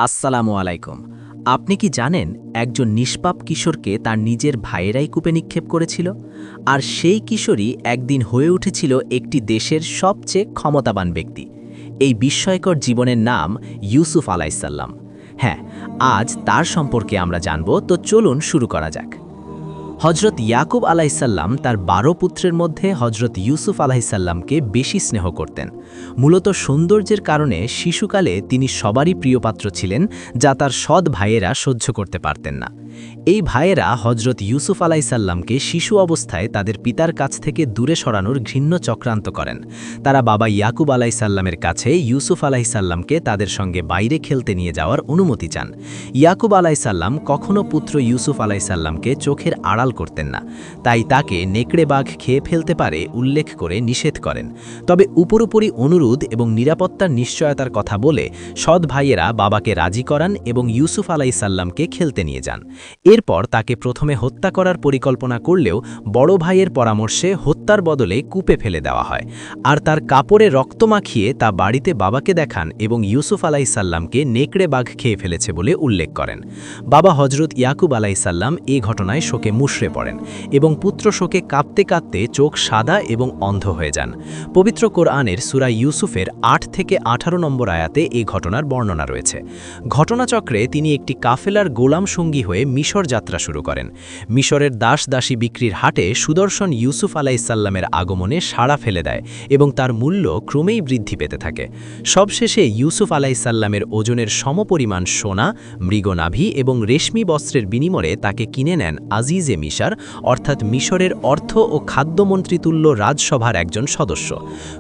আসসালামু আলাইকুম। আপনি কি জানেন একজন নিষ্পাপ কিশোরকে তার নিজের ভাইয়েরাই কূপে নিক্ষেপ করেছিল? আর সেই কিশোরই একদিন হয়ে উঠেছিল একটি দেশের সবচেয়ে ক্ষমতাবান ব্যক্তি। এই বিস্ময়কর জীবনের নাম ইউসুফ আলাইসাল্লাম। হ্যাঁ, আজ তার সম্পর্কে আমরা জানব, তো চলুন শুরু করা যাক। হজরত ইয়াকুব আলাইসাল্লাম তার ১২ পুত্রের মধ্যে হজরত ইউসুফ আলাইসাল্লামকে বেশি স্নেহ করতেন। মূলত সৌন্দর্যের কারণে শিশুকালে তিনি সবারই প্রিয়পাত্র ছিলেন, যা তার সৎ ভাইয়েরা সহ্য করতে পারতেন না। এই ভাইয়েরা হজরত ইউসুফ আলাইসাল্লামকে শিশু অবস্থায় তাদের পিতার কাছ থেকে দূরে সরানোর ঘৃণ্য চক্রান্ত করেন। তারা বাবা ইয়াকুব আলাইসাল্লামের কাছে ইউসুফ আলাইসাল্লামকে তাদের সঙ্গে বাইরে খেলতে নিয়ে যাওয়ার অনুমতি চান। ইয়াকুব আলাইসাল্লাম কখনও পুত্র ইউসুফ আলাইসাল্লামকে চোখের আড়াল করতেন না, তাই তাকে নেকড়ে বাঘ খেয়ে ফেলতে পারে উল্লেখ করে নিষেধ করেন। তবে উপরোপরি অনুরোধ এবং নিরাপত্তার নিশ্চয়তার কথা বলে সৎ ভাইয়েরা বাবাকে রাজি করান এবং ইউসুফ আলাইসাল্লামকে খেলতে নিয়ে যান। এরপর তাকে প্রথমে হত্যা করার পরিকল্পনা করলেও বড় ভাইয়ের পরামর্শে হত্যার বদলে কূপে ফেলে দেওয়া হয়। আর তার কাপড়ে রক্ত মাখিয়ে তা বাড়িতে বাবাকে দেখান এবং ইউসুফ আলাইসাল্লামকে নেকড়ে বাঘ খেয়ে ফেলেছে বলে উল্লেখ করেন। বাবা হজরত ইয়াকুব আলাইসাল্লাম এ ঘটনায় শোকে মুষড়ে পড়েন এবং পুত্র শোকে কাঁপতে কাঁপতে চোখ সাদা এবং অন্ধ হয়ে যান। পবিত্র কোরআনের সূরা ইউসুফের ৮ থেকে ১৮ নম্বর আয়াতে এই ঘটনার বর্ণনা রয়েছে। ঘটনাচক্রে তিনি একটি কাফেলার গোলাম সঙ্গী হয়ে মিশর যাত্রা শুরু করেন। মিশরের দাসী বিক্রির হাটে সুদর্শন ইউসুফ আলাইসাল্লামের আগমনে সাড়া ফেলে দেয় এবং তার মূল্য ক্রমেই বৃদ্ধি পেতে থাকে। সবশেষে ইউসুফ আলাইসাল্লামের ওজনের সমপরিমাণ সোনা, মৃগনাভি এবং রেশমি বস্ত্রের বিনিময়ে তাকে কিনে নেন আজিজে মিশর, অর্থাৎ মিশরের অর্থ ও খাদ্যমন্ত্রীতুল্য রাজসভার একজন সদস্য।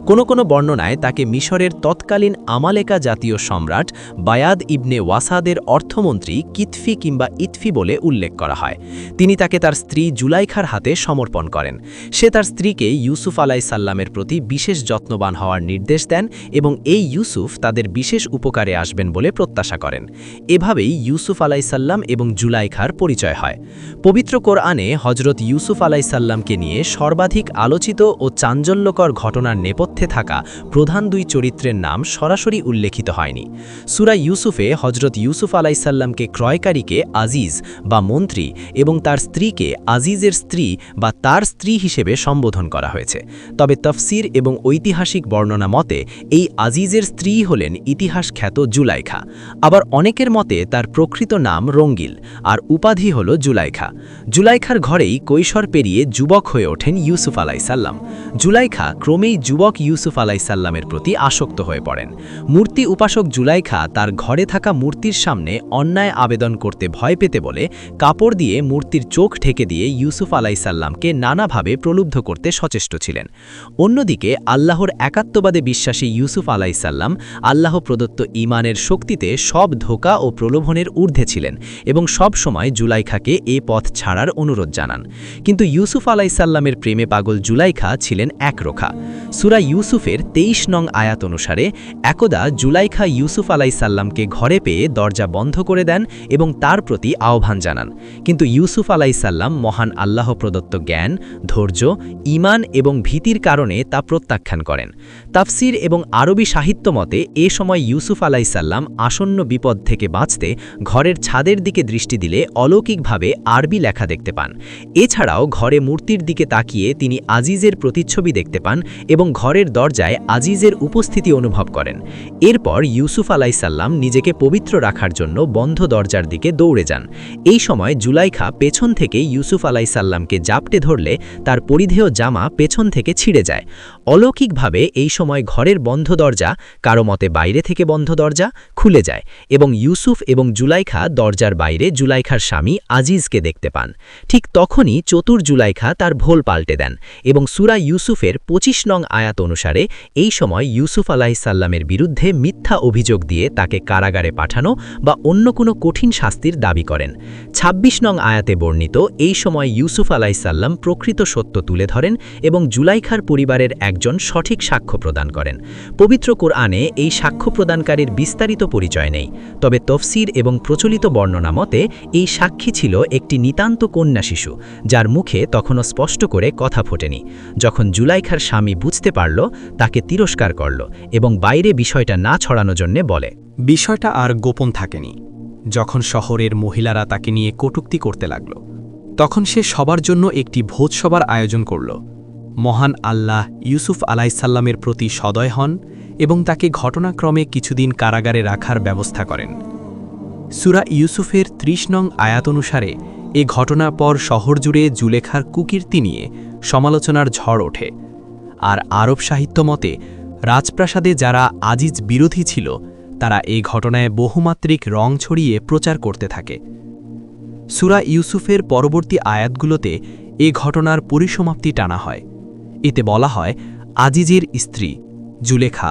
কোনো বর্ণনায় তাকে মিশরের তৎকালীন আমালেকা জাতীয় সম্রাট বায়াদ ইবনে ওয়াসাদের অর্থমন্ত্রী কিতফি কিংবা ইতফি বলে উল্লেখ করা হয়। তিনি তাকে তার স্ত্রী জুলাইখার হাতে সমর্পণ করেন। সে তার স্ত্রীকে ইউসুফ আলাইসাল্লামের প্রতি বিশেষ যত্নবান হওয়ার নির্দেশ দেন এবং এই ইউসুফ তাদের বিশেষ উপকারে আসবেন বলে প্রত্যাশা করেন। এভাবেই ইউসুফ আলাইসাল্লাম এবং জুলাইখার পরিচয় হয়। পবিত্র কোরআনে হজরত ইউসুফ আলাইসাল্লামকে নিয়ে সর্বাধিক আলোচিত ও চাঞ্চল্যকর ঘটনার নেপথ্যে থাকা প্রধান দুই চরিত্রের নাম সরাসরি উল্লেখিত হয়নি। সূরা ইউসুফে হজরত ইউসুফ আলাইসাল্লামকে ক্রয়কারীকে আজিজ বা মন্ত্রী এবং তার স্ত্রীকে আজিজের স্ত্রী বা তার স্ত্রী হিসেবে সম্বোধন করা হয়েছে। তবে তফসির এবং ঐতিহাসিক বর্ণনা মতে এই আজিজের স্ত্রী হলেন ইতিহাস খ্যাত জুলাইখা। আবার অনেকের মতে তার প্রকৃত নাম রঙ্গিল আর উপাধি হল জুলাইখা। জুলাইখার ঘরেই কৈশোর পেরিয়ে যুবক হয়ে ওঠেন ইউসুফ আলাইসাল্লাম। জুলাইখা ক্রমেই যুবক ইউসুফ আলাইসাল্লামের প্রতি আসক্ত হয়ে পড়েন। মূর্তি উপাসক জুলাইখা তার ঘরে থাকা মূর্তির সামনে অন্যায় আবেদন করতে ভয় পেতে বলে কাপড় দিয়ে মূর্তির চোখ ঢেকে দিয়ে ইউসুফ আলাইসাল্লামকে নানাভাবে প্রলুব্ধ করতে সচেষ্ট ছিলেন। অন্যদিকে আল্লাহর একাত্মবাদে বিশ্বাসী ইউসুফ আলাইসাল্লাম আল্লাহ প্রদত্ত ঈমানের শক্তিতে সব ধোঁকা ও প্রলোভনের ঊর্ধ্বে ছিলেন এবং সব সময় জুলাইখাকে এ পথ ছাড়ার অনুরোধ জানান। কিন্তু ইউসুফ আলাইসাল্লামের প্রেমে পাগল জুলাইখা ছিলেন একরোখা। সূরা ইউসুফের ২৩ নং আয়াত অনুসারে একদা জুলাইখা ইউসুফ আলাইসাল্লামকে ঘরে পেয়ে দরজা বন্ধ করে দেন এবং তার প্রতি আহ্বান জানান। কিন্তু ইউসুফ আলাইসাল্লাম মহান আল্লাহ প্রদত্ত জ্ঞান, ধৈর্য, ঈমান এবং ভীতির কারণে তা প্রত্যাখ্যান করেন। তাফসির এবং আরবি সাহিত্য মতে এ সময় ইউসুফ আলাইসাল্লাম আসন্ন বিপদ থেকে বাঁচতে ঘরের ছাদের দিকে দৃষ্টি দিলে অলৌকিকভাবে আরবি লেখা দেখতে পান। এছাড়াও ঘরে মূর্তির দিকে তাকিয়ে তিনি আজিজের প্রতিচ্ছবি দেখতে পান এবং ঘরের দরজায় আজিজের উপস্থিতি অনুভব করেন। এরপর ইউসুফ আলাইসাল্লাম নিজেকে পবিত্র রাখার জন্য বন্ধ দরজার দিকে দৌড়ে যান। এই সময় জুলাইখা পেছন থেকে ইউসুফ আলাইসাল্লামকে জাপটে ধরলে তার পরিধেয় জামা পেছন থেকে ছিঁড়ে যায়। অলৌকিকভাবে এই সময় ঘরের বন্ধ দরজা, কারো মতে বাইরে থেকে বন্ধ দরজা, খুলে যায় এবং ইউসুফ এবং জুলাইখা দরজার বাইরে জুলাইখার স্বামী আজিজকে দেখতে পান। ঠিক তখনই চতুর জুলাইখা তার ভোল পাল্টে দেন এবং সূরা ইউসুফের ২৫ নং আয়াত অনুসারে এই সময় ইউসুফ আলাইসাল্লামের বিরুদ্ধে মিথ্যা অভিযোগ দিয়ে তাকে কারাগারে পাঠানো বা অন্য কোনো কঠিন শাস্তির দাবি করেন। ২৬ নং আয়াতে বর্ণিত এই সময় ইউসুফ আলাইসাল্লাম প্রকৃত সত্য তুলে ধরেন এবং জুলাইখার পরিবারের একজন সঠিক সাক্ষ্য প্রদান করেন। পবিত্র কোরআনে এই সাক্ষ্য প্রদানকারীর বিস্তারিত পরিচয় নেই, তবে তফসির এবং প্রচলিত বর্ণনা মতে এই সাক্ষী ছিল একটি নিতান্ত কন্যা শিশু, যার মুখে তখনও স্পষ্ট করে কথা ফোটেনি। যখন জুলাইখার স্বামী বুঝতে পারল, তাকে তিরস্কার করল এবং বাইরে বিষয়টা না ছড়ানোর জন্য বলে। বিষয়টা আর গোপন থাকেনি। যখন শহরের মহিলারা তাকে নিয়ে কটূক্তি করতে লাগল, তখন সে সবার জন্য একটি ভোজসভার আয়োজন করল। মহান আল্লাহ ইউসুফ আলাইসাল্লামের প্রতি সদয় হন এবং তাকে ঘটনাক্রমে কিছুদিন কারাগারে রাখার ব্যবস্থা করেন। সূরা ইউসুফের ৩০ নং আয়াত অনুসারে এ ঘটনার পর শহর জুড়ে জুলেখার কুকীর্তি নিয়ে সমালোচনার ঝড় ওঠে। আর আরব সাহিত্য মতে রাজপ্রাসাদে যারা আজিজ বিরোধী ছিল, তারা এই ঘটনায় বহুমাত্রিক রং ছড়িয়ে প্রচার করতে থাকে। সূরা ইউসুফের পরবর্তী আয়াতগুলোতে এ ঘটনার পরিসমাপ্তি টানা হয়। এতে বলা হয়, আজিজের স্ত্রী জুলেখা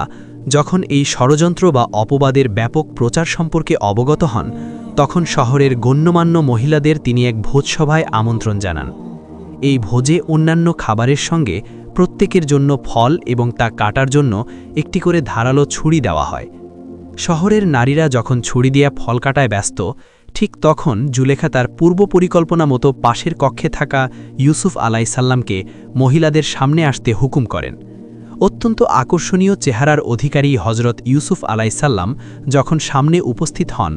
যখন এই ষড়যন্ত্র বা অপবাদের ব্যাপক প্রচার সম্পর্কে অবগত হন, তখন শহরের গণ্যমান্য মহিলাদের তিনি এক ভোজসভায় আমন্ত্রণ জানান। এই ভোজে অন্যান্য খাবারের সঙ্গে প্রত্যেকের জন্য ফল এবং তা কাটার জন্য একটি করে ধারালো ছুরি দেওয়া হয়। শহরের নারীরা যখন ছুরি দিয়ে ফল কাটায় ব্যস্ত, ঠিক তখন জুলেখা তার পূর্ব পরিকল্পনা মতো পাশের কক্ষে থাকা ইউসুফ আলাইসাল্লামকে মহিলাদের সামনে আসতে হুকুম করেন। অত্যন্ত আকর্ষণীয় চেহারার অধিকারী হজরত ইউসুফ আলাইসাল্লাম যখন সামনে উপস্থিত হন,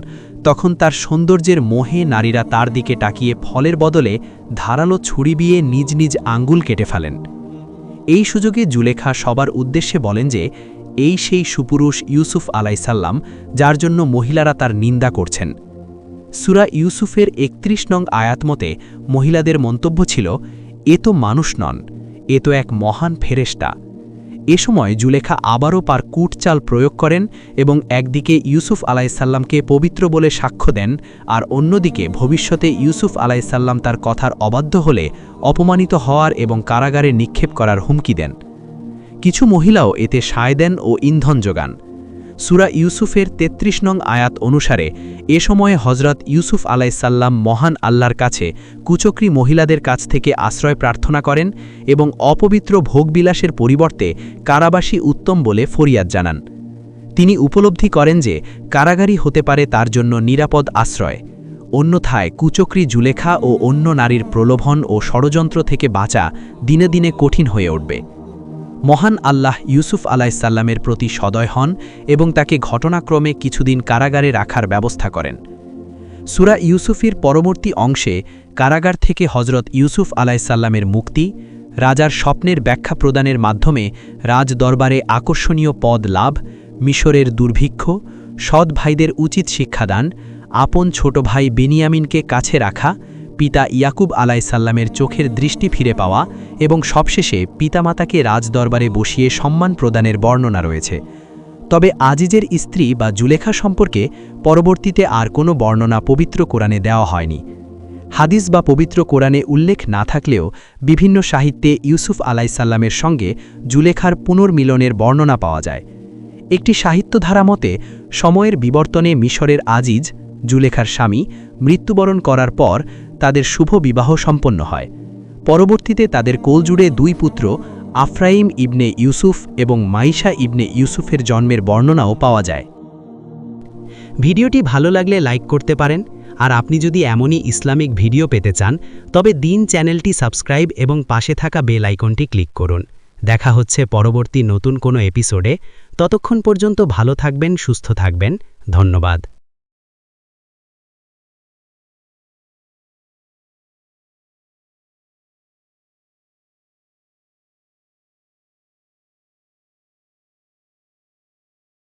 তখন তার সৌন্দর্যের মোহে নারীরা তার দিকে তাকিয়ে ফলের বদলে ধারালো ছুরি দিয়ে নিজ নিজ আঙ্গুল কেটে ফেলেন। এই সুযোগে জুলেখা সবার উদ্দেশ্যে বলেন যে এই সেই সুপুরুষ ইউসুফ আলাইসাল্লাম, যার জন্য মহিলারা তার নিন্দা করছেন। সূরা ইউসুফের ৩১ নং আয়াত মতে মহিলাদের মন্তব্য ছিল, এ তো মানুষ নন, এ তো এক মহান ফেরেশতা। এ সময় জুলেখা আবারও পার কূটচাল প্রয়োগ করেন এবং একদিকে ইউসুফ আলাইসাল্লামকে পবিত্র বলে সাক্ষ্য দেন, আর অন্যদিকে ভবিষ্যতে ইউসুফ আলাইসাল্লাম তার কথার অবাধ্য হলে অপমানিত হওয়ার এবং কারাগারে নিক্ষেপ করার হুমকি দেন। কিছু মহিলাও এতে সায় দেন ও ইন্ধন যোগান। সূরা ইউসুফের ৩৩ নং আয়াত অনুসারে এ সময়ে হজরত ইউসুফ আলাইসাল্লাম মহান আল্লাহর কাছে কুচক্রী মহিলাদের কাছ থেকে আশ্রয় প্রার্থনা করেন এবং অপবিত্র ভোগবিলাসের পরিবর্তে কারাবাসী উত্তম বলে ফরিয়াদ জানান। তিনি উপলব্ধি করেন যে কারাগারই হতে পারে তার জন্য নিরাপদ আশ্রয়। অন্যথায় কুচক্রী জুলেখা ও অন্য নারীর প্রলোভন ও ষড়যন্ত্র থেকে বাঁচা দিনে দিনে কঠিন হয়ে উঠবে। মহান আল্লাহ ইউসুফ আলাইসাল্লামের প্রতি সদয় হন এবং তাকে ঘটনাক্রমে কিছুদিন কারাগারে রাখার ব্যবস্থা করেন। সূরা ইউসুফের পরবর্তী অংশে কারাগার থেকে হজরত ইউসুফ আলাইসাল্লামের মুক্তি, রাজার স্বপ্নের ব্যাখ্যা প্রদানের মাধ্যমে রাজ দরবারে আকর্ষণীয় পদ লাভ, মিশরের দুর্ভিক্ষ, সৎ ভাইদের উচিত শিক্ষাদান, আপন ছোট ভাই বেনিয়ামিনকে কাছে রাখা, পিতা ইয়াকুব আলাইসাল্লামের চোখের দৃষ্টি ফিরে পাওয়া এবং সবশেষে পিতামাতাকে রাজদরবারে বসিয়ে সম্মান প্রদানের বর্ণনা রয়েছে। তবে আজিজের স্ত্রী বা জুলেখা সম্পর্কে পরবর্তীতে আর কোনো বর্ণনা পবিত্র কোরআনে দেওয়া হয়নি। হাদিস বা পবিত্র কোরআনে উল্লেখ না থাকলেও বিভিন্ন সাহিত্যে ইউসুফ আলাইসাল্লামের সঙ্গে জুলেখার পুনর্মিলনের বর্ণনা পাওয়া যায়। একটি সাহিত্যধারা মতে সময়ের বিবর্তনে মিশরের আজিজ, জুলেখার স্বামী, মৃত্যুবরণ করার পর তাদের শুভ বিবাহ সম্পন্ন হয়। পরবর্তীতে তাদের কোলজুড়ে 2 পুত্র আফরাইম ইবনে ইউসুফ এবং মাইশা ইবনে ইউসুফের জন্মের বর্ণনাও পাওয়া যায়। ভিডিওটি ভালো লাগলে লাইক করতে পারেন, আর আপনি যদি এমনই ইসলামিক ভিডিও পেতে চান তবে দিন চ্যানেলটি সাবস্ক্রাইব এবং পাশে থাকা বেল আইকনটি ক্লিক করুন। দেখা হচ্ছে পরবর্তী নতুন কোনো এপিসোডে। ততক্ষণ পর্যন্ত ভালো থাকবেন, সুস্থ থাকবেন। ধন্যবাদ।